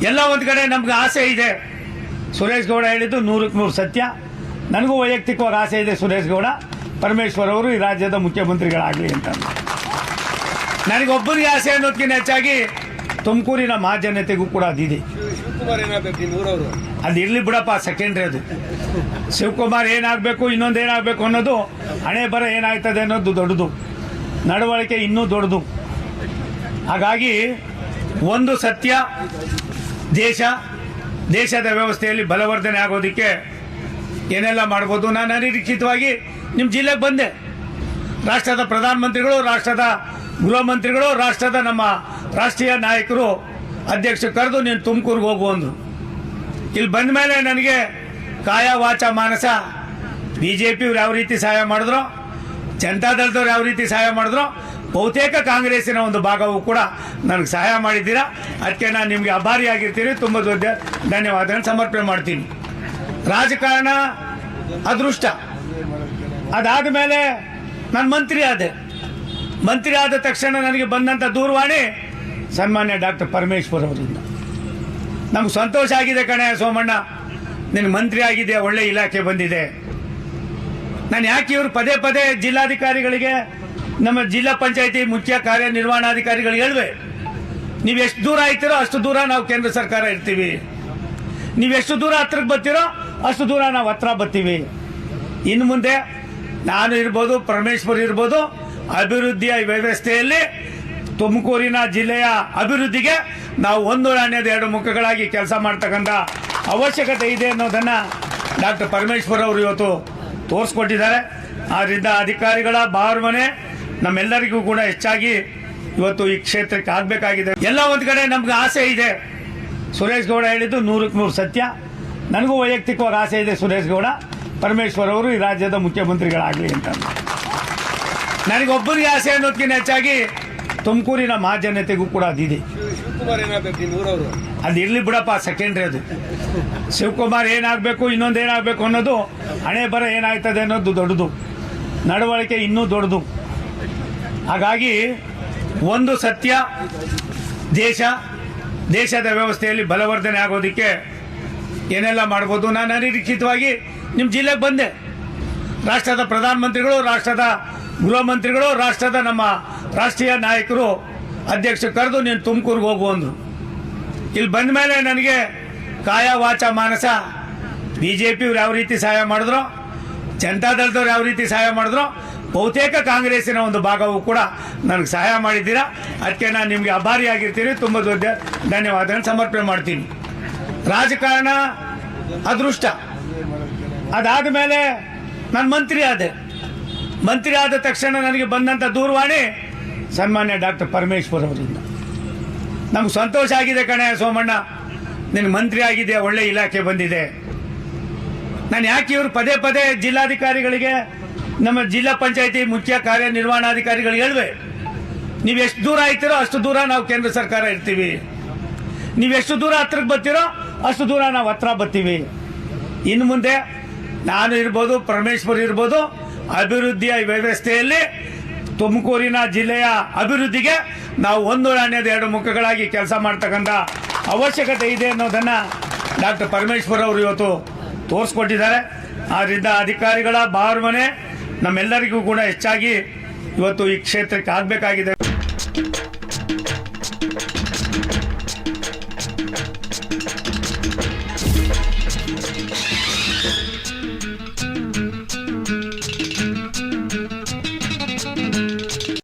ಎಲ್ಲ ಒಂದು ಕಡೆ ನಮ್ಗೆ ಆಸೆ ಇದೆ. ಸುರೇಶ್ ಗೌಡ ಹೇಳಿದ್ದು 100ಕ್ಕೆ 100 ಸತ್ಯ. ನನಗೂ ವೈಯಕ್ತಿಕವಾಗಿ ಆಸೆ ಇದೆ ಸುರೇಶ್ ಗೌಡ ಪರಮೇಶ್ವರ್ ಅವರು ಈ ರಾಜ್ಯದ ಮುಖ್ಯಮಂತ್ರಿಗಳಾಗಲಿ ಅಂತ. ನನಗೊಬ್ಬರಿಗೆ ಆಸೆ ಅನ್ನೋದಕ್ಕಿಂತ ಹೆಚ್ಚಾಗಿ ತುಮಕೂರಿನ ಮಹಾಜನತೆಗೂ ಕೂಡ ಅದಿದೆ. ಅದು ಇರಲಿ ಬಿಡಪ್ಪ, ಸೆಕೆಂಡ್ರಿ. ಅದು ಶಿವಕುಮಾರ್ ಏನಾಗಬೇಕು, ಇನ್ನೊಂದು ಏನಾಗಬೇಕು ಅನ್ನೋದು, ಹಣೆ ಬರ ಏನಾಗ್ತದೆ ಅನ್ನೋದು ದೊಡ್ಡದು, ನಡವಳಿಕೆ ಇನ್ನೂ ದೊಡ್ಡದು. ಹಾಗಾಗಿ ಒಂದು ಸತ್ಯ, ದೇಶದ ವ್ಯವಸ್ಥೆಯಲ್ಲಿ ಬಲವರ್ಧನೆ ಆಗೋದಕ್ಕೆ ಏನೆಲ್ಲ ಮಾಡ್ಬೋದು. ನಾನು ಅನಿರೀಕ್ಷಿತವಾಗಿ ನಿಮ್ಮ ಜಿಲ್ಲೆಗೆ ಬಂದೆ. ರಾಷ್ಟ್ರದ ಪ್ರಧಾನಮಂತ್ರಿಗಳು, ರಾಷ್ಟ್ರದ ಗೃಹ ಮಂತ್ರಿಗಳು, ರಾಷ್ಟ್ರದ ನಮ್ಮ ರಾಷ್ಟ್ರೀಯ ನಾಯಕರು ಅಧ್ಯಕ್ಷರು ಕರೆದು ನೀನು ತುಮಕೂರಿಗೆ ಹೋಗು ಅಂದರು. ಇಲ್ಲಿ ಬಂದ ಮೇಲೆ ನನಗೆ ಕಾಯ ವಾಚ ಮಾನಸ BJPಯವ್ರು ಯಾವ ರೀತಿ ಸಹಾಯ ಮಾಡಿದ್ರು, ಜನತಾದಳದವ್ರು ಯಾವ ರೀತಿ ಸಹಾಯ ಮಾಡಿದ್ರು, ಬಹುತೇಕ ಕಾಂಗ್ರೆಸ್ಸಿನ ಒಂದು ಭಾಗವೂ ಕೂಡ ನನಗೆ ಸಹಾಯ ಮಾಡಿದ್ದೀರಾ. ಅದಕ್ಕೆ ನಾನು ನಿಮಗೆ ಆಭಾರಿಯಾಗಿರ್ತೀನಿ. ತುಂಬ ದೊಡ್ಡ ಧನ್ಯವಾದಗಳನ್ನು ಸಮರ್ಪಣೆ ಮಾಡ್ತೀನಿ. ರಾಜಕಾರಣ ಅದೃಷ್ಟ. ಅದಾದ ಮೇಲೆ ನಾನು ಮಂತ್ರಿ ಆದ ತಕ್ಷಣ ನನಗೆ ಬಂದಂಥ ದೂರವಾಣಿ ಸನ್ಮಾನ್ಯ ಡಾಕ್ಟರ್ ಪರಮೇಶ್ವರ್ ಅವರಿಂದ. ನಮ್ಗೆ ಸಂತೋಷ ಆಗಿದೆ ಕಣೆ ಸೋಮಣ್ಣ, ನಿನಗೆ ಮಂತ್ರಿ ಆಗಿದೆ, ಒಳ್ಳೆ ಇಲಾಖೆ ಬಂದಿದೆ. ನಾನು ಯಾಕೆ ಇವರು ಪದೇ ಜಿಲ್ಲಾಧಿಕಾರಿಗಳಿಗೆ, ನಮ್ಮ ಜಿಲ್ಲಾ ಪಂಚಾಯತಿ ಮುಖ್ಯ ಕಾರ್ಯನಿರ್ವಹಣಾಧಿಕಾರಿಗಳಿಗೆ ಹೇಳುವೆ, ನೀವು ಎಷ್ಟು ದೂರ ಆಯ್ತಿರೋ ಅಷ್ಟು ದೂರ ನಾವು ಕೇಂದ್ರ ಸರ್ಕಾರ ಇರ್ತೀವಿ, ನೀವು ಎಷ್ಟು ದೂರ ಹತ್ರಕ್ಕೆ ಬರ್ತೀರೋ ಅಷ್ಟು ದೂರ ನಾವು ಹತ್ರ ಬರ್ತೀವಿ. ಇನ್ನು ಮುಂದೆ ನಾನು ಇರ್ಬೋದು, ಪರಮೇಶ್ವರ್ ಇರ್ಬೋದು, ಅಭಿವೃದ್ಧಿಯ ವ್ಯವಸ್ಥೆಯಲ್ಲಿ ತುಮಕೂರಿನ ಜಿಲ್ಲೆಯ ಅಭಿವೃದ್ಧಿಗೆ ನಾವು ಒಂದು ನಾಣ್ಯದ ಎರಡು ಮುಖಗಳಾಗಿ ಕೆಲಸ ಮಾಡ್ತಕ್ಕಂಥ ಅವಶ್ಯಕತೆ ಇದೆ ಅನ್ನೋದನ್ನು ಡಾಕ್ಟರ್ ಪರಮೇಶ್ವರ್ ಅವರು ಇವತ್ತು ತೋರಿಸ್ಕೊಟ್ಟಿದ್ದಾರೆ. ಆದ್ದರಿಂದ ಅಧಿಕಾರಿಗಳ ಭಾವನೆ ನಮ್ಮೆಲ್ಲರಿಗೂ ಕೂಡ ಹೆಚ್ಚಾಗಿ ಇವತ್ತು ಈ ಕ್ಷೇತ್ರಕ್ಕೆ ಆಗಬೇಕಾಗಿದೆ. ಎಲ್ಲ ಒಂದು ಕಡೆ ನಮ್ಗೆ ಆಸೆ ಇದೆ. ಸುರೇಶ್ ಗೌಡ ಹೇಳಿದ್ದು 100ಕ್ಕೆ 100 ಸತ್ಯ. ನನಗೂ ವೈಯಕ್ತಿಕವಾಗಿ ಆಸೆ ಇದೆ ಸುರೇಶ್ ಗೌಡ ಪರಮೇಶ್ವರ್ ಅವರು ಈ ರಾಜ್ಯದ ಮುಖ್ಯಮಂತ್ರಿಗಳಾಗಲಿ ಅಂತ. ನನಗೊಬ್ಬರಿಗೆ ಆಸೆ ಅನ್ನೋದಕ್ಕಿಂತ ಹೆಚ್ಚಾಗಿ ತುಮಕೂರಿನ ಮಹಾಜನತೆಗೂ ಕೂಡ ಅದಿದೆ. ಅದು ಇರಲಿ ಬಿಡಪ್ಪ, ಸೆಕೆಂಡ್ರಿ. ಅದು ಶಿವಕುಮಾರ್ ಏನಾಗಬೇಕು, ಇನ್ನೊಂದು ಏನಾಗಬೇಕು ಅನ್ನೋದು, ಹಣೆ ಬರ ಏನಾಗ್ತದೆ ಅನ್ನೋದು ದೊಡ್ಡದು, ನಡವಳಿಕೆ ಇನ್ನೂ ದೊಡ್ಡದು. ಹಾಗಾಗಿ ಒಂದು ಸತ್ಯ, ದೇಶದ ವ್ಯವಸ್ಥೆಯಲ್ಲಿ ಬಲವರ್ಧನೆ ಆಗೋದಕ್ಕೆ ಏನೆಲ್ಲ ಮಾಡ್ಬೋದು. ನಾನು ಅನಿರೀಕ್ಷಿತವಾಗಿ ನಿಮ್ಮ ಜಿಲ್ಲೆಗೆ ಬಂದೆ. ರಾಷ್ಟ್ರದ ಪ್ರಧಾನಮಂತ್ರಿಗಳು, ರಾಷ್ಟ್ರದ ಗೃಹ ಮಂತ್ರಿಗಳು, ರಾಷ್ಟ್ರದ ನಮ್ಮ ರಾಷ್ಟ್ರೀಯ ನಾಯಕರು ಅಧ್ಯಕ್ಷರು ಕರೆದು ನೀನು ತುಮಕೂರಿಗೆ ಹೋಗು ಅಂದರು. ಇಲ್ಲಿ ಬಂದ ಮೇಲೆ ನನಗೆ ಕಾಯ ವಾಚ ಮಾನಸ BJPಯವ್ರು ಯಾವ ರೀತಿ ಸಹಾಯ ಮಾಡಿದ್ರು, ಜನತಾದಳದವ್ರು ಯಾವ ರೀತಿ ಸಹಾಯ ಮಾಡಿದ್ರು, ಬಹುತೇಕ ಕಾಂಗ್ರೆಸ್ಸಿನ ಒಂದು ಭಾಗವೂ ಕೂಡ ನನಗೆ ಸಹಾಯ ಮಾಡಿದ್ದೀರಾ. ಅದಕ್ಕೆ ನಾನು ನಿಮಗೆ ಆಭಾರಿಯಾಗಿರ್ತೀನಿ. ತುಂಬ ದೊಡ್ಡ ಧನ್ಯವಾದಗಳನ್ನು ಸಮರ್ಪಣೆ ಮಾಡ್ತೀನಿ. ರಾಜಕಾರಣ ಅದೃಷ್ಟ. ಅದಾದ ಮೇಲೆ ನಾನು ಮಂತ್ರಿ ಆದ ತಕ್ಷಣ ನನಗೆ ಬಂದಂಥ ದೂರವಾಣಿ ಸನ್ಮಾನ್ಯ ಡಾಕ್ಟರ್ ಪರಮೇಶ್ವರ್ ಅವರಿಂದ. ನಮ್ಗೆ ಸಂತೋಷ ಆಗಿದೆ ಕಣೆ ಸೋಮಣ್ಣ, ನಿನಗೆ ಮಂತ್ರಿ ಆಗಿದೆ, ಒಳ್ಳೆ ಇಲಾಖೆ ಬಂದಿದೆ. ನಾನು ಯಾಕೆ ಇವರು ಪದೇ ಜಿಲ್ಲಾಧಿಕಾರಿಗಳಿಗೆ, ನಮ್ಮ ಜಿಲ್ಲಾ ಪಂಚಾಯತಿ ಮುಖ್ಯ ಕಾರ್ಯನಿರ್ವಹಣಾಧಿಕಾರಿಗಳಿಗೆ ಹೇಳುವೆ, ನೀವು ಎಷ್ಟು ದೂರ ಆಯ್ತಿರೋ ಅಷ್ಟು ದೂರ ನಾವು ಕೇಂದ್ರ ಸರ್ಕಾರ ಇರ್ತೀವಿ, ನೀವು ಎಷ್ಟು ದೂರ ಹತ್ರಕ್ಕೆ ಬರ್ತೀರೋ ಅಷ್ಟು ದೂರ ನಾವು ಹತ್ರ ಬರ್ತೀವಿ. ಇನ್ನು ಮುಂದೆ ನಾನು ಇರ್ಬೋದು, ಪರಮೇಶ್ವರ್ ಇರ್ಬೋದು, ಅಭಿವೃದ್ಧಿಯ ವ್ಯವಸ್ಥೆಯಲ್ಲಿ ತುಮಕೂರಿನ ಜಿಲ್ಲೆಯ ಅಭಿವೃದ್ಧಿಗೆ ನಾವು ಒಂದು ನಾಣ್ಯದ ಎರಡು ಮುಖಗಳಾಗಿ ಕೆಲಸ ಮಾಡ್ತಕ್ಕಂಥ ಅವಶ್ಯಕತೆ ಇದೆ ಅನ್ನೋದನ್ನು ಡಾಕ್ಟರ್ ಪರಮೇಶ್ವರ್ ಅವರು ಇವತ್ತು ತೋರಿಸ್ಕೊಟ್ಟಿದ್ದಾರೆ. ಆದ್ದರಿಂದ ಅಧಿಕಾರಿಗಳ ಭಾವನೆ ನಮ್ಮೆಲ್ಲರಿಗೂ ಕೂಡ ಹೆಚ್ಚಾಗಿ ಇವತ್ತು ಈ ಕ್ಷೇತ್ರಕ್ಕೆ ಆಗಬೇಕಾಗಿದೆ.